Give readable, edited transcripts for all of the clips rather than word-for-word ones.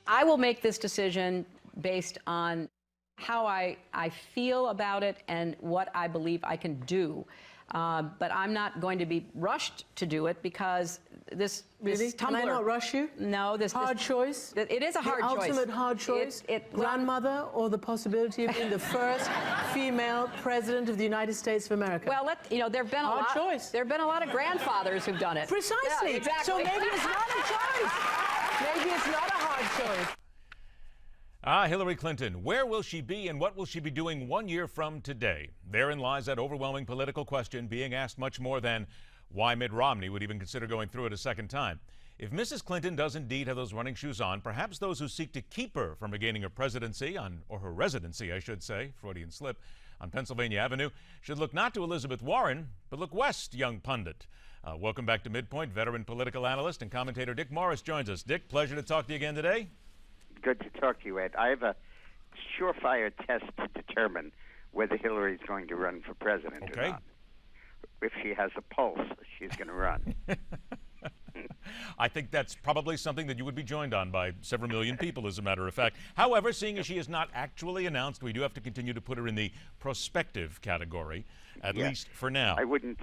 I will make this decision based on how I feel about it and what I believe I can do. But I'm not going to be rushed to do it because this Really? Tumbler... Can I not rush you? No, hard choice? It is a hard choice. The ultimate hard choice? Grandmother or the possibility of being the first female president of the United States of America? Well, there have been a lot. Choice. There have been a lot of grandfathers who've done it. Precisely. Yeah, exactly. So maybe it's not a choice. Maybe it's not a hard choice. Hillary Clinton, where will she be and what will she be doing 1 year from today? Therein lies that overwhelming political question being asked much more than why Mitt Romney would even consider going through it a second time. If Mrs. Clinton does indeed have those running shoes on, perhaps those who seek to keep her from regaining her presidency or her residency, I should say, Freudian slip, on Pennsylvania Avenue, should look not to Elizabeth Warren, but look west, young pundit. Welcome back to MidPoint. Veteran political analyst and commentator Dick Morris joins us. Dick, pleasure to talk to you again today. Good to talk to you, Ed. I have a surefire test to determine whether Hillary's going to run for president or not. If she has a pulse, she's going to run. I think that's probably something that you would be joined on by several million people, as a matter of fact. However, seeing as she is not actually announced, we do have to continue to put her in the prospective category, at least for now. I wouldn't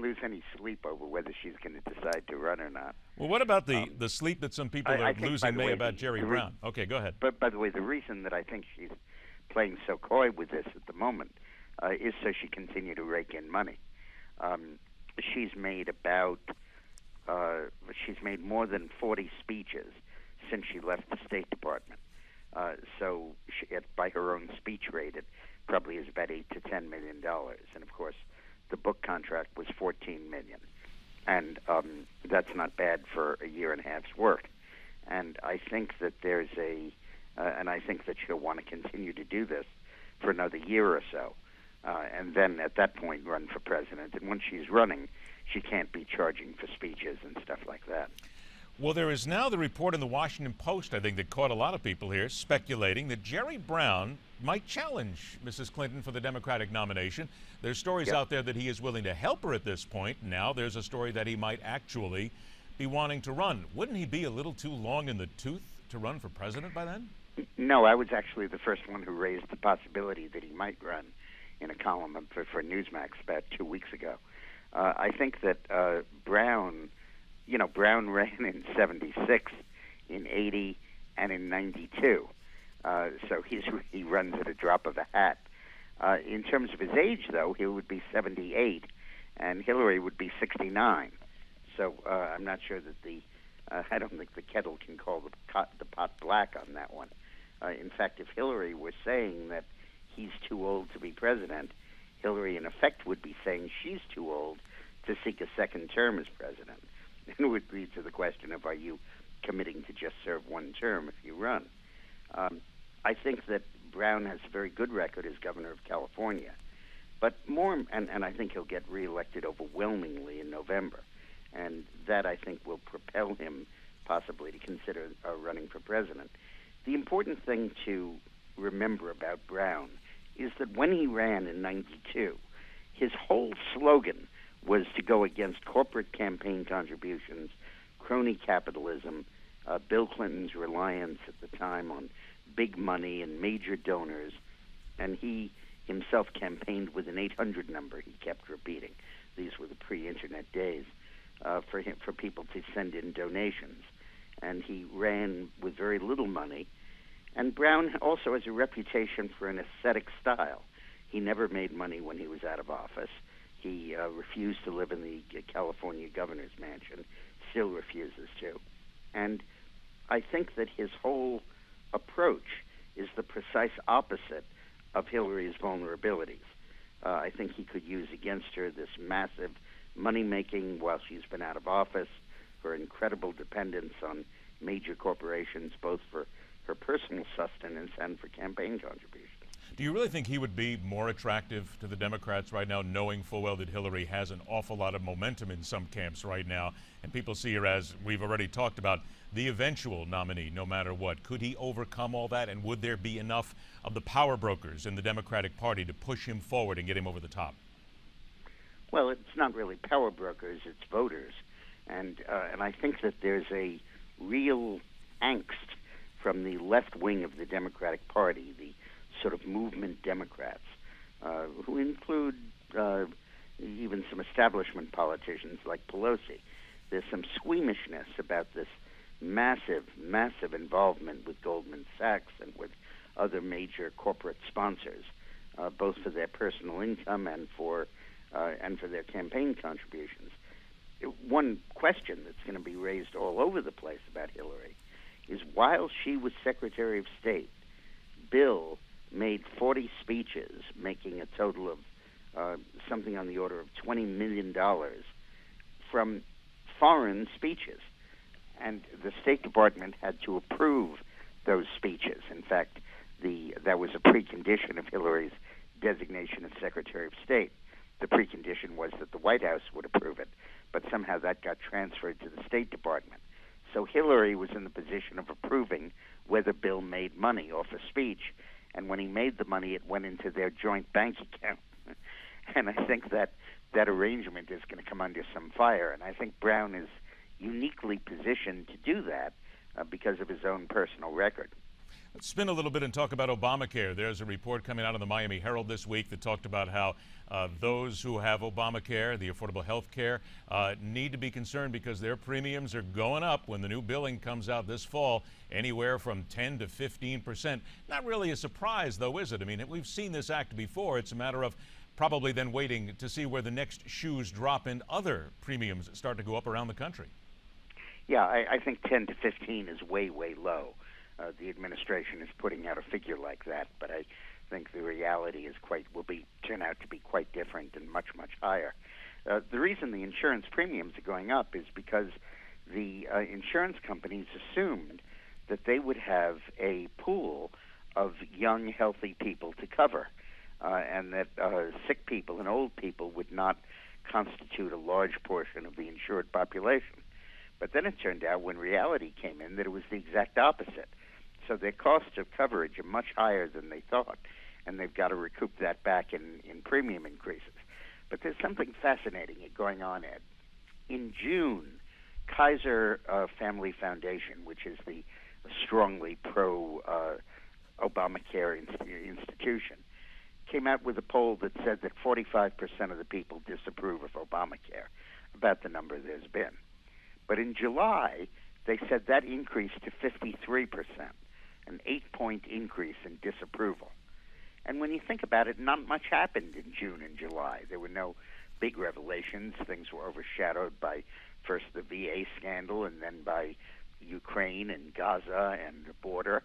lose any sleep over whether she's going to decide to run or not. Well, what about the sleep that some people are losing about Jerry Brown? Okay, go ahead. But by the way, the reason that I think she's playing so coy with this at the moment is so she continue to rake in money. She's made more than 40 speeches since she left the State Department. So by her own speech rate, it probably is about $8 to $10 million. And of course, the book contract was $14 million, and that's not bad for a year and a half's work. And I think that and I think that she'll want to continue to do this for another year or so, and then at that point run for president. And once she's running, she can't be charging for speeches and stuff like that. Well, there is now the report in the Washington Post, I think, that caught a lot of people here speculating that Jerry Brown might challenge Mrs. Clinton for the Democratic nomination. There's stories out there that he is willing to help her at this point. Now there's a story that he might actually be wanting to run. Wouldn't he be a little too long in the tooth to run for president by then? No, I was actually the first one who raised the possibility that he might run in a column for Newsmax about 2 weeks ago. I think that Brown ran in 76, in 80, and in 92. So he runs at a drop of a hat. In terms of his age, though, he would be 78, and Hillary would be 69. So I'm not sure that I don't think the kettle can call the pot black on that one. In fact, if Hillary were saying that he's too old to be president, Hillary, in effect, would be saying she's too old to seek a second term as president. And it would lead to the question of, are you committing to just serve one term if you run? I think that Brown has a very good record as governor of California, but and I think he'll get reelected overwhelmingly in November, and that, I think, will propel him possibly to consider running for president. The important thing to remember about Brown is that when he ran in 92, his whole slogan was to go against corporate campaign contributions, crony capitalism, Bill Clinton's reliance at the time on big money and major donors, and he himself campaigned with an 800 number he kept repeating. These were the pre-internet days for people to send in donations, and he ran with very little money. And Brown also has a reputation for an ascetic style. He never made money when he was out of office. He refused to live in the California governor's mansion, still refuses to. And I think that his whole approach is the precise opposite of Hillary's vulnerabilities. I think he could use against her this massive money-making while she's been out of office, her incredible dependence on major corporations, both for her personal sustenance and for campaign contributions. Do you really think he would be more attractive to the Democrats right now, knowing full well that Hillary has an awful lot of momentum in some camps right now, and people see her as, we've already talked about, the eventual nominee, no matter what? Could he overcome all that, and would there be enough of the power brokers in the Democratic Party to push him forward and get him over the top? Well, it's not really power brokers, it's voters. And I think that there's a real angst from the left wing of the Democratic Party, the sort of movement Democrats, who include even some establishment politicians like Pelosi. There's some squeamishness about this massive involvement with Goldman Sachs and with other major corporate sponsors, both for their personal income and for their campaign contributions. One question that's going to be raised all over the place about Hillary is, while she was Secretary of State, Bill made 40 speeches, making a total of something on the order of $20 million from foreign speeches. And the State Department had to approve those speeches. In fact, that was a precondition of Hillary's designation as Secretary of State. The precondition was that the White House would approve it, but somehow that got transferred to the State Department. So Hillary was in the position of approving whether Bill made money off a speech, and when he made the money, it went into their joint bank account. And I think that arrangement is going to come under some fire, and I think Brown is uniquely positioned to do that because of his own personal record. Let's spin a little bit and talk about Obamacare. There's a report coming out of the Miami Herald this week that talked about how those who have Obamacare, the affordable health care, need to be concerned because their premiums are going up when the new billing comes out this fall, anywhere from 10 to 15%. Not really a surprise, though, is it? I mean, we've seen this act before. It's a matter of probably then waiting to see where the next shoes drop and other premiums start to go up around the country. Yeah, I think 10 to 15 is way low. The administration is putting out a figure like that, but I think the reality is turn out to be quite different and much higher. The reason the insurance premiums are going up is because the insurance companies assumed that they would have a pool of young, healthy people to cover, and that sick people and old people would not constitute a large portion of the insured population. But then it turned out, when reality came in, that it was the exact opposite. So their costs of coverage are much higher than they thought, and they've got to recoup that back in premium increases. But there's something fascinating going on, Ed. In June, Kaiser Family Foundation, which is the strongly pro-Obamacare institution, came out with a poll that said that 45% of the people disapprove of Obamacare, about the number there's been. But in July, they said that increased to 53%, an 8-point increase in disapproval. And when you think about it, not much happened in June and July. There were no big revelations. Things were overshadowed by first the VA scandal and then by Ukraine and Gaza and the border.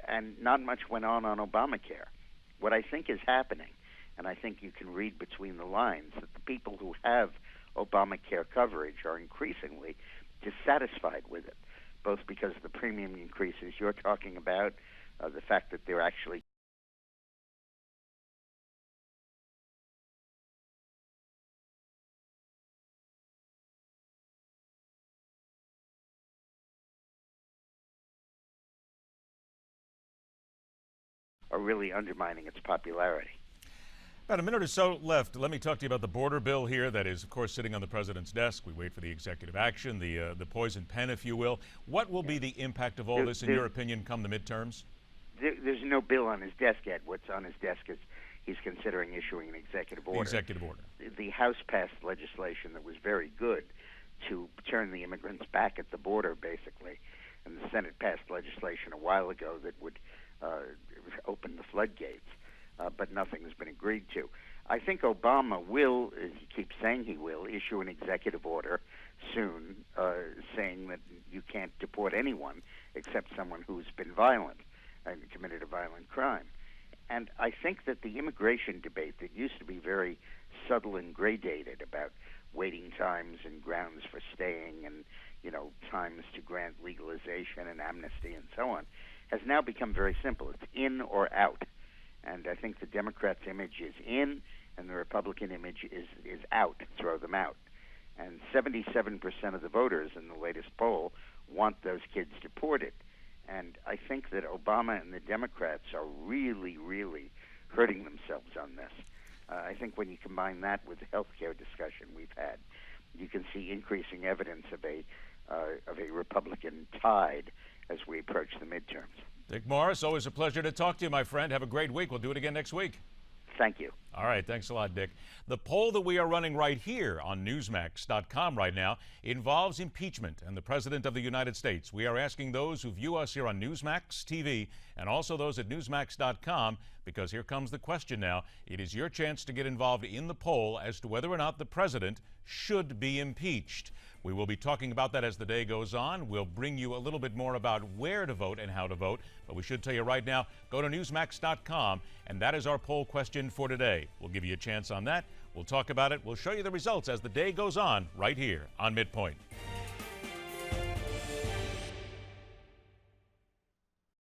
And not much went on Obamacare. What I think is happening, and I think you can read between the lines, that the people who have Obamacare coverage are increasingly dissatisfied with it, both because of the premium increases you're talking about, the fact that they're actually are really undermining its popularity. About a minute or so left. Let me talk to you about the border bill here that is, of course, sitting on the president's desk. We wait for the executive action, the poison pen, if you will. What will be the impact of all this, in your opinion, come the midterms? There's no bill on his desk yet. What's on his desk is he's considering issuing an executive order. The executive order. The House passed legislation that was very good to turn the immigrants back at the border, basically. And the Senate passed legislation a while ago that would open the floodgates. But nothing has been agreed to. I think Obama will, as he keeps saying he will, issue an executive order soon saying that you can't deport anyone except someone who's been violent and committed a violent crime. And I think that the immigration debate that used to be very subtle and gradated about waiting times and grounds for staying and, times to grant legalization and amnesty and so on has now become very simple. It's in or out. And I think the Democrats' image is in, and the Republican image is out. Throw them out. And 77% of the voters in the latest poll want those kids deported. And I think that Obama and the Democrats are really hurting themselves on this. I think when you combine that with the health care discussion we've had, you can see increasing evidence of a of a Republican tide as we approach the midterms. Dick Morris, always a pleasure to talk to you, my friend. Have a great week. We'll do it again next week. Thank you. All right, thanks a lot, Dick. The poll that we are running right here on Newsmax.com right now involves impeachment and the President of the United States. We are asking those who view us here on Newsmax TV and also those at Newsmax.com, because here comes the question now. It is your chance to get involved in the poll as to whether or not the President should be impeached. We will be talking about that as the day goes on. We'll bring you a little bit more about where to vote and how to vote. But we should tell you right now, go to Newsmax.com, and that is our poll question for today. We'll give you a chance on that. We'll talk about it. We'll show you the results as the day goes on right here on MidPoint.